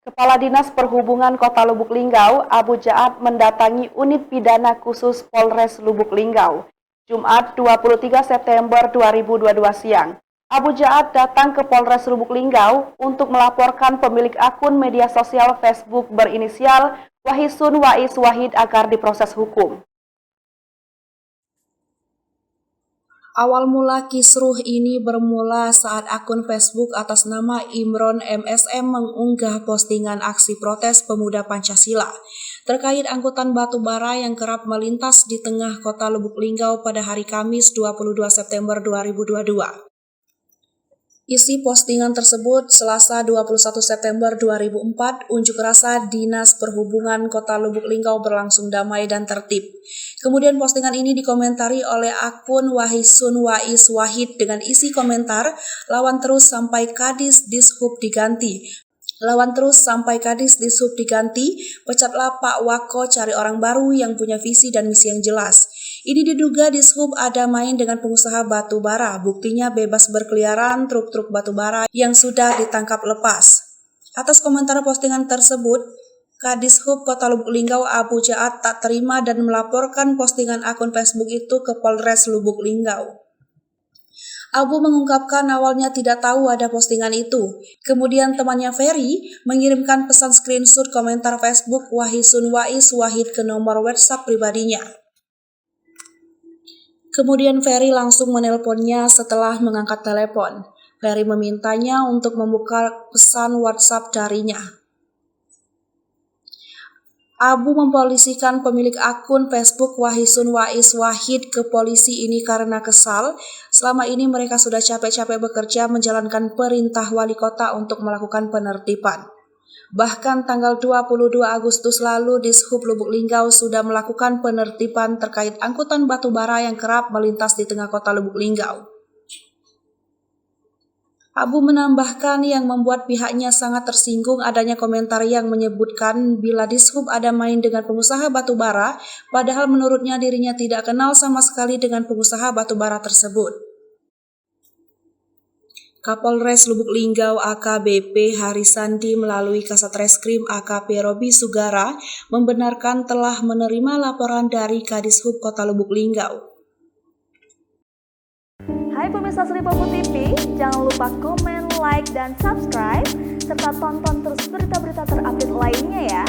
Kepala Dinas Perhubungan Kota Lubuk Linggau, Abu Ja'ad mendatangi unit pidana khusus Polres Lubuk Linggau, Jumat 23 September 2022 siang. Abu Ja'ad datang ke Polres Lubuk Linggau untuk melaporkan pemilik akun media sosial Facebook berinisial Wahisun Wais Wahid agar diproses hukum. Awal mula kisruh ini bermula saat akun Facebook atas nama Imron MSM mengunggah postingan aksi protes pemuda Pancasila terkait angkutan batu bara yang kerap melintas di tengah kota Lubuk Linggau pada hari Kamis 22 September 2022. Isi postingan tersebut Selasa 21 September 2004, unjuk rasa Dinas Perhubungan Kota Lubuk Linggau berlangsung damai dan tertib. Kemudian postingan ini dikomentari oleh akun Wahisun Wais Wahid dengan isi komentar, lawan terus sampai Kadis Dishub diganti. Lawan terus sampai Kadis Dishub diganti, pecatlah Pak Wako cari orang baru yang punya visi dan misi yang jelas. Ini diduga Dishub ada main dengan pengusaha batu bara, buktinya bebas berkeliaran truk-truk batu bara yang sudah ditangkap lepas. Atas komentar postingan tersebut, Kadishub Kota Lubuk Linggau Abu Ja'ad tak terima dan melaporkan postingan akun Facebook itu ke Polres Lubuk Linggau. Abu mengungkapkan awalnya tidak tahu ada postingan itu. Kemudian temannya Ferry mengirimkan pesan screenshot komentar Facebook Wahisun Wais Wahid ke nomor WhatsApp pribadinya. Kemudian Ferry langsung menelponnya setelah mengangkat telepon. Ferry memintanya untuk membuka pesan WhatsApp darinya. Abu mempolisikan pemilik akun Facebook Wahisun Wais Wahid ke polisi ini karena kesal. Selama ini mereka sudah capek-capek bekerja menjalankan perintah wali kota untuk melakukan penertiban. Bahkan tanggal 22 Agustus lalu Dishub Lubuk Linggau sudah melakukan penertiban terkait angkutan batu bara yang kerap melintas di tengah kota Lubuk Linggau. Abu menambahkan yang membuat pihaknya sangat tersinggung adanya komentar yang menyebutkan bila Dishub ada main dengan pengusaha batu bara, padahal menurutnya dirinya tidak kenal sama sekali dengan pengusaha batu bara tersebut. Kapolres Lubuk Linggau AKBP Harisandi melalui Kasat Reskrim AKP Robi Sugara membenarkan telah menerima laporan dari Kadishub Kota Lubuk Linggau. Hai pemirsa Sri Popo TV, jangan lupa komen, like, dan subscribe, serta tonton terus berita-berita terupdate lainnya ya.